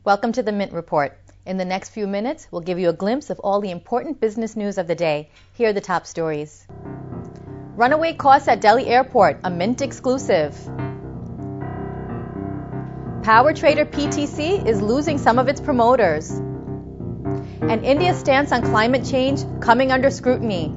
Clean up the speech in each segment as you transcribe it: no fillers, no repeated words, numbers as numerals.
Welcome to the Mint Report. In the next few minutes, we'll give you a glimpse of all the important business news of the day. Here are the top stories. Runaway costs at Delhi Airport, a Mint exclusive. Power trader PTC is losing some of its promoters. And India's stance on climate change coming under scrutiny.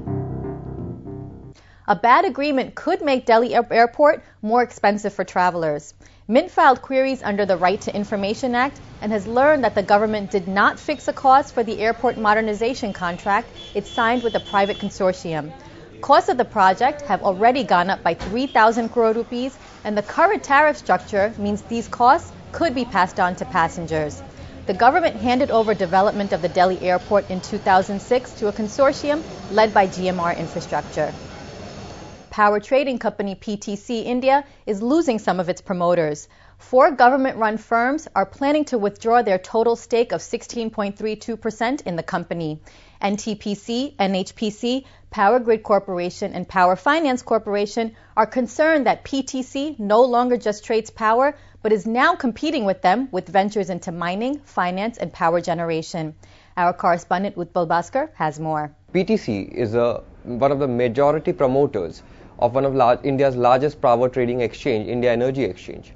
A bad agreement could make Delhi Airport more expensive for travelers. Mint filed queries under the Right to Information Act and has learned that the government did not fix a cost for the airport modernization contract it signed with a private consortium. Costs of the project have already gone up by 3,000 crore rupees, and the current tariff structure means these costs could be passed on to passengers. The government handed over development of the Delhi airport in 2006 to a consortium led by GMR Infrastructure. Power trading company PTC India is losing some of its promoters. 4 government-run firms are planning to withdraw their total stake of 16.32% in the company. NTPC, NHPC, Power Grid Corporation, and Power Finance Corporation are concerned that PTC no longer just trades power, but is now competing with them with ventures into mining, finance, and power generation. Our correspondent Utpal Bhaskar has more. PTC is one of the majority promoters of one of India's largest power trading exchange, India Energy Exchange.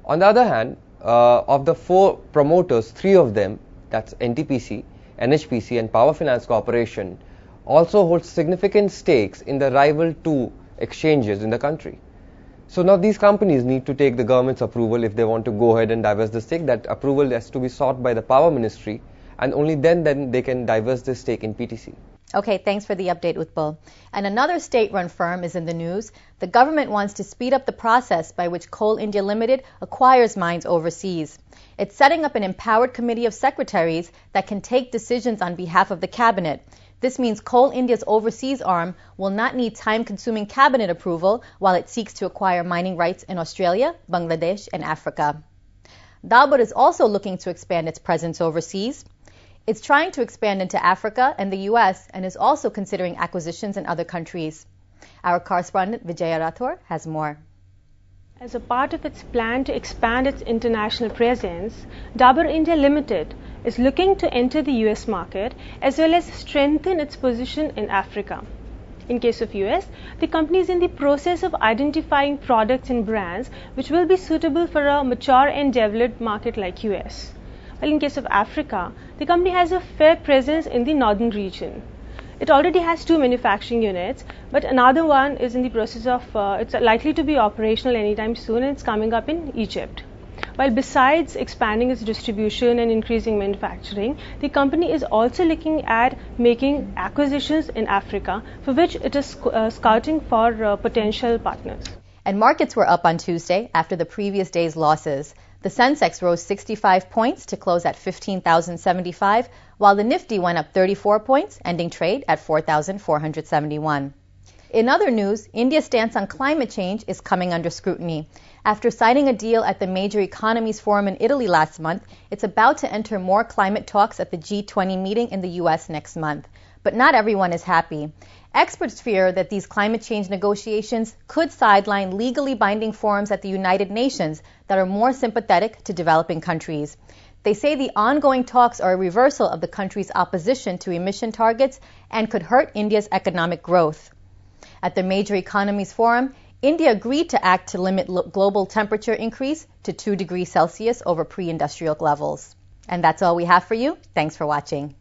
On the other hand, of the 4 promoters, 3 of them, that's NTPC, NHPC and Power Finance Corporation, also hold significant stakes in the rival 2 exchanges in the country. So now these companies need to take the government's approval if they want to go ahead and divest the stake. That approval has to be sought by the Power Ministry, and only then they can divest the stake in PTC. Okay, thanks for the update, Utpal. And another state-run firm is in the news. The government wants to speed up the process by which Coal India Limited acquires mines overseas. It's setting up an empowered committee of secretaries that can take decisions on behalf of the cabinet. This means Coal India's overseas arm will not need time-consuming cabinet approval while it seeks to acquire mining rights in Australia, Bangladesh, and Africa. Dabur is also looking to expand its presence overseas. It's trying to expand into Africa and the US and is also considering acquisitions in other countries. Our correspondent Vijaya Rathore has more. As a part of its plan to expand its international presence, Dabur India Limited is looking to enter the US market as well as strengthen its position in Africa. In case of US, the company is in the process of identifying products and brands which will be suitable for a mature and developed market like US. While in case of Africa, the company has a fair presence in the northern region. It already has 2 manufacturing units, but another one is in the process of, it's likely to be operational anytime soon, and it's coming up in Egypt. While besides expanding its distribution and increasing manufacturing, the company is also looking at making acquisitions in Africa, for which it is scouting for potential partners. And markets were up on Tuesday after the previous day's losses. The Sensex rose 65 points to close at 15,075, while the Nifty went up 34 points, ending trade at 4,471. In other news, India's stance on climate change is coming under scrutiny. After signing a deal at the Major Economies Forum in Italy last month, it's about to enter more climate talks at the G20 meeting in the US next month. But not everyone is happy. Experts fear that these climate change negotiations could sideline legally binding forums at the United Nations that are more sympathetic to developing countries. They say the ongoing talks are a reversal of the country's opposition to emission targets and could hurt India's economic growth. At the Major Economies Forum, India agreed to act to limit global temperature increase to 2 degrees Celsius over pre-industrial levels. And that's all we have for you. Thanks for watching.